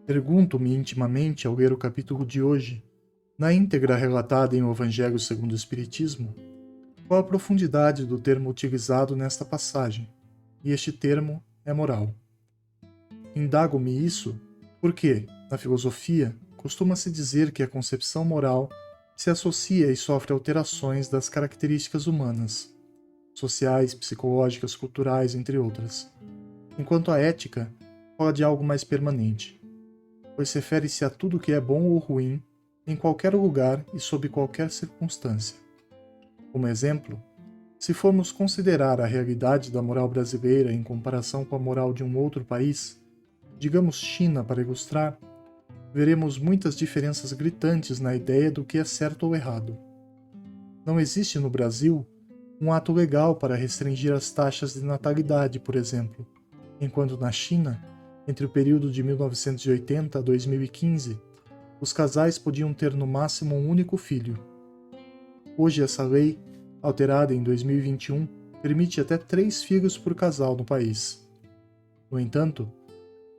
Pergunto-me intimamente ao ler o capítulo de hoje, na íntegra relatada em O Evangelho segundo o Espiritismo, qual a profundidade do termo utilizado nesta passagem, e este termo é moral. Indago-me isso porque, na filosofia, costuma-se dizer que a concepção moral se associa e sofre alterações das características humanas, sociais, psicológicas, culturais, entre outras, enquanto a ética fala de algo mais permanente, pois refere-se a tudo que é bom ou ruim, em qualquer lugar e sob qualquer circunstância. Como exemplo, se formos considerar a realidade da moral brasileira em comparação com a moral de um outro país, digamos China para ilustrar, veremos muitas diferenças gritantes na ideia do que é certo ou errado. Não existe no Brasil um ato legal para restringir as taxas de natalidade, por exemplo, enquanto na China, entre o período de 1980 a 2015, os casais podiam ter no máximo um único filho. Hoje essa lei, alterada em 2021, permite até 3 filhos por casal no país. No entanto,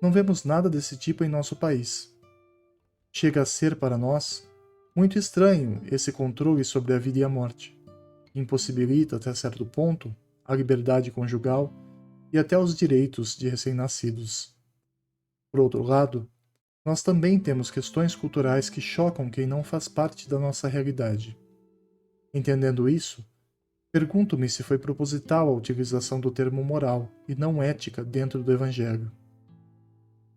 não vemos nada desse tipo em nosso país. Chega a ser para nós muito estranho esse controle sobre a vida e a morte. Impossibilita, até certo ponto, a liberdade conjugal e até os direitos de recém-nascidos. Por outro lado, nós também temos questões culturais que chocam quem não faz parte da nossa realidade. Entendendo isso, pergunto-me se foi proposital a utilização do termo moral e não ética dentro do Evangelho.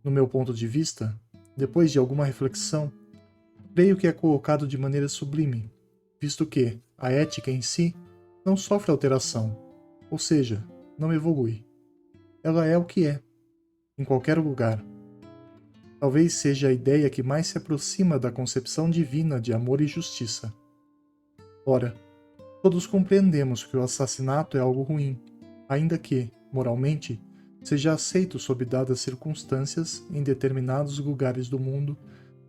No meu ponto de vista, depois de alguma reflexão, creio que é colocado de maneira sublime, visto que a ética em si não sofre alteração, ou seja, não evolui. Ela é o que é, em qualquer lugar. Talvez seja a ideia que mais se aproxima da concepção divina de amor e justiça. Ora, todos compreendemos que o assassinato é algo ruim, ainda que, moralmente, seja aceito sob dadas circunstâncias em determinados lugares do mundo,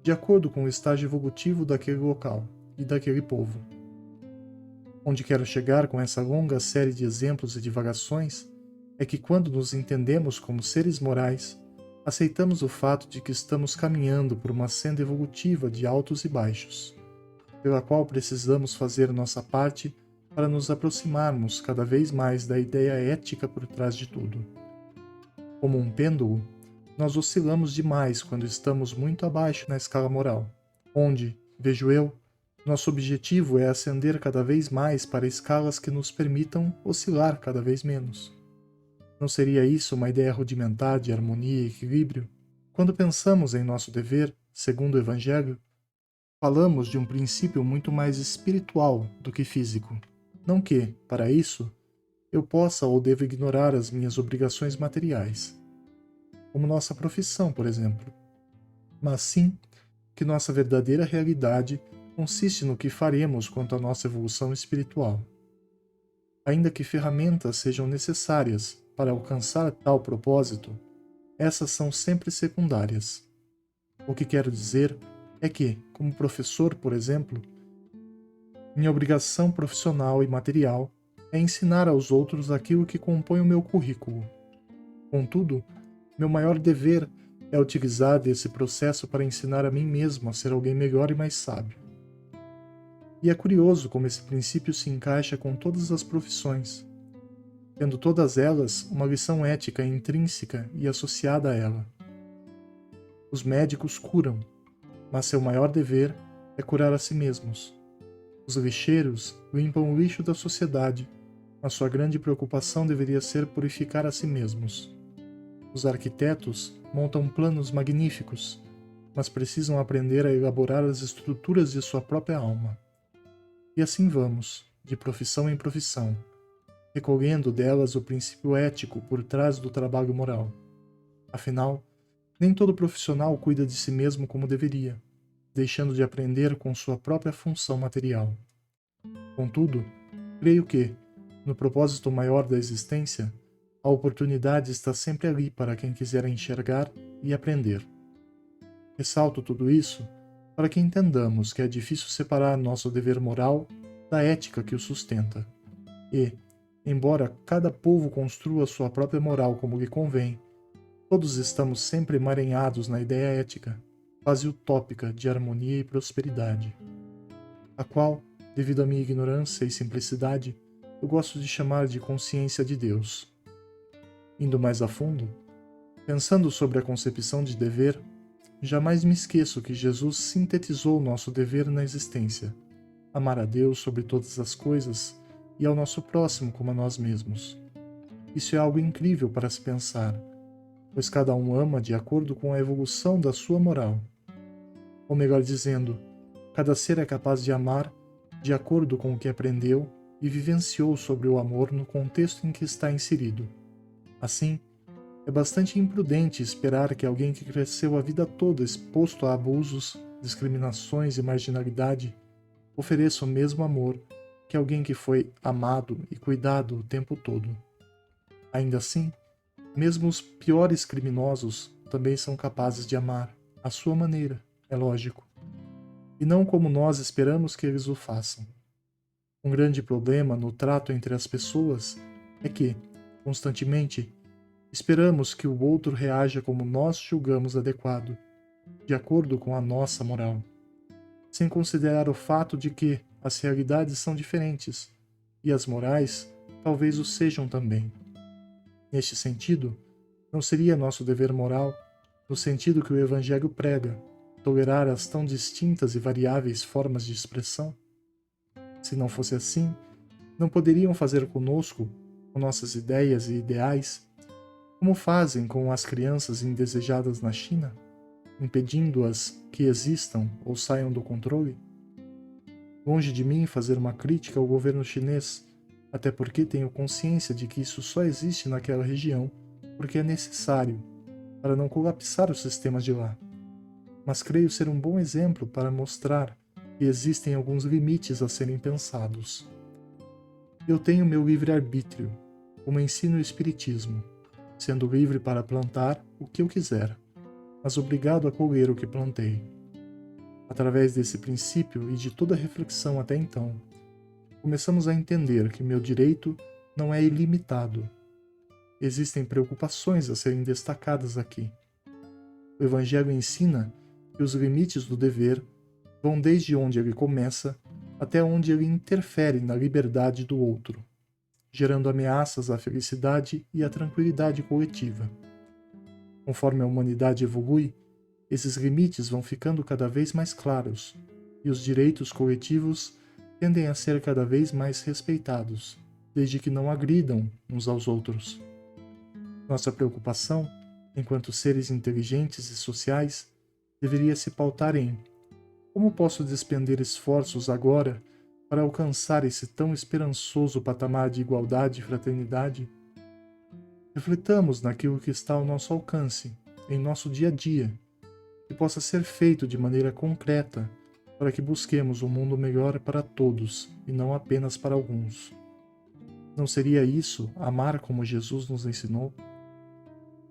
de acordo com o estágio evolutivo daquele local e daquele povo. Onde quero chegar com essa longa série de exemplos e divagações é que quando nos entendemos como seres morais, aceitamos o fato de que estamos caminhando por uma senda evolutiva de altos e baixos, pela qual precisamos fazer nossa parte para nos aproximarmos cada vez mais da ideia ética por trás de tudo. Como um pêndulo, nós oscilamos demais quando estamos muito abaixo na escala moral, onde, vejo eu, nosso objetivo é ascender cada vez mais para escalas que nos permitam oscilar cada vez menos. Não seria isso uma ideia rudimentar de harmonia e equilíbrio? Quando pensamos em nosso dever, segundo o Evangelho, falamos de um princípio muito mais espiritual do que físico. Não que, para isso, eu possa ou deva ignorar as minhas obrigações materiais, como nossa profissão, por exemplo, mas sim que nossa verdadeira realidade consiste no que faremos quanto à nossa evolução espiritual. Ainda que ferramentas sejam necessárias para alcançar tal propósito, essas são sempre secundárias. O que quero dizer é que, como professor, por exemplo, minha obrigação profissional e material é ensinar aos outros aquilo que compõe o meu currículo. Contudo, meu maior dever é utilizar desse processo para ensinar a mim mesmo a ser alguém melhor e mais sábio. E é curioso como esse princípio se encaixa com todas as profissões, tendo todas elas uma lição ética intrínseca e associada a ela. Os médicos curam, mas seu maior dever é curar a si mesmos. Os lixeiros limpam o lixo da sociedade, mas sua grande preocupação deveria ser purificar a si mesmos. Os arquitetos montam planos magníficos, mas precisam aprender a elaborar as estruturas de sua própria alma. E assim vamos, de profissão em profissão, recolhendo delas o princípio ético por trás do trabalho moral. Afinal, nem todo profissional cuida de si mesmo como deveria, deixando de aprender com sua própria função material. Contudo, creio que, no propósito maior da existência, a oportunidade está sempre ali para quem quiser enxergar e aprender. Ressalto tudo isso para que entendamos que é difícil separar nosso dever moral da ética que o sustenta. E, embora cada povo construa sua própria moral como lhe convém, Todos estamos sempre emaranhados na ideia ética, quase utópica, de harmonia e prosperidade, a qual, devido à minha ignorância e simplicidade, eu gosto de chamar de consciência de Deus. Indo mais a fundo, pensando sobre a concepção de dever, jamais me esqueço que Jesus sintetizou nosso dever na existência: amar a Deus sobre todas as coisas e ao nosso próximo como a nós mesmos. Isso é algo incrível para se pensar, pois cada um ama de acordo com a evolução da sua moral. Ou melhor dizendo, cada ser é capaz de amar de acordo com o que aprendeu e vivenciou sobre o amor no contexto em que está inserido. Assim, é bastante imprudente esperar que alguém que cresceu a vida toda exposto a abusos, discriminações e marginalidade ofereça o mesmo amor que alguém que foi amado e cuidado o tempo todo. Ainda assim, mesmo os piores criminosos também são capazes de amar, à sua maneira, é lógico, e não como nós esperamos que eles o façam. Um grande problema no trato entre as pessoas é que, constantemente, esperamos que o outro reaja como nós julgamos adequado, de acordo com a nossa moral, sem considerar o fato de que as realidades são diferentes e as morais talvez o sejam também. Neste sentido, não seria nosso dever moral, no sentido que o Evangelho prega, tolerar as tão distintas e variáveis formas de expressão? Se não fosse assim, não poderiam fazer conosco, com nossas ideias e ideais, como fazem com as crianças indesejadas na China, impedindo-as que existam ou saiam do controle? Longe de mim fazer uma crítica ao governo chinês, até porque tenho consciência de que isso só existe naquela região porque é necessário, para não colapsar os sistemas de lá. Mas creio ser um bom exemplo para mostrar que existem alguns limites a serem pensados. Eu tenho meu livre-arbítrio, como ensina o Espiritismo, sendo livre para plantar o que eu quiser, mas obrigado a colher o que plantei. Através desse princípio e de toda a reflexão até então, começamos a entender que meu direito não é ilimitado. Existem preocupações a serem destacadas aqui. O Evangelho ensina que os limites do dever vão desde onde ele começa até onde ele interfere na liberdade do outro, gerando ameaças à felicidade e à tranquilidade coletiva. Conforme a humanidade evolui, esses limites vão ficando cada vez mais claros e os direitos coletivos tendem a ser cada vez mais respeitados, desde que não agridam uns aos outros. Nossa preocupação, enquanto seres inteligentes e sociais, deveria se pautar em: como posso despender esforços agora para alcançar esse tão esperançoso patamar de igualdade e fraternidade? Refletamos naquilo que está ao nosso alcance, em nosso dia a dia, que possa ser feito de maneira concreta para que busquemos um mundo melhor para todos e não apenas para alguns. Não seria isso amar como Jesus nos ensinou?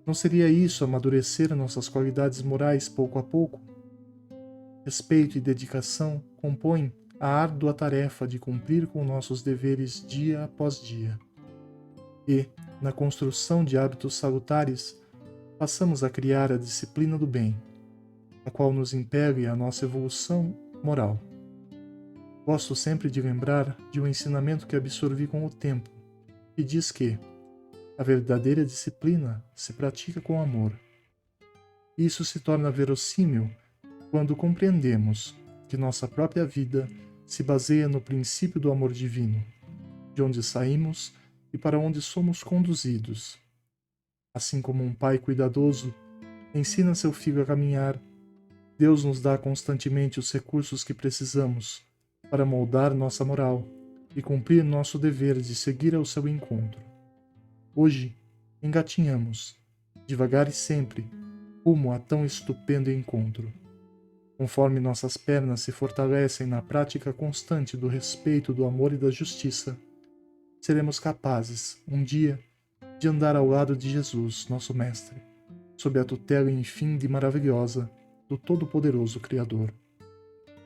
Não seria isso amadurecer nossas qualidades morais pouco a pouco? Respeito e dedicação compõem a árdua tarefa de cumprir com nossos deveres dia após dia. E, na construção de hábitos salutares, passamos a criar a disciplina do bem, a qual nos impele a nossa evolução moral. Gosto sempre de lembrar de um ensinamento que absorvi com o tempo, que diz que a verdadeira disciplina se pratica com amor. Isso se torna verossímil quando compreendemos que nossa própria vida se baseia no princípio do amor divino, de onde saímos e para onde somos conduzidos. Assim como um pai cuidadoso ensina seu filho a caminhar, Deus nos dá constantemente os recursos que precisamos para moldar nossa moral e cumprir nosso dever de seguir ao seu encontro. Hoje, engatinhamos, devagar e sempre, rumo a tão estupendo encontro. Conforme nossas pernas se fortalecem na prática constante do respeito, do amor e da justiça, seremos capazes, um dia, de andar ao lado de Jesus, nosso Mestre, sob a tutela infinda e maravilhosa do Todo-Poderoso Criador.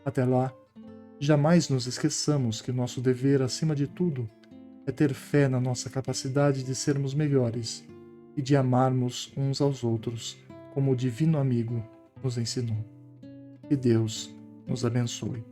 Até lá, jamais nos esqueçamos que nosso dever, acima de tudo, é ter fé na nossa capacidade de sermos melhores e de amarmos uns aos outros, como o Divino Amigo nos ensinou. Que Deus nos abençoe.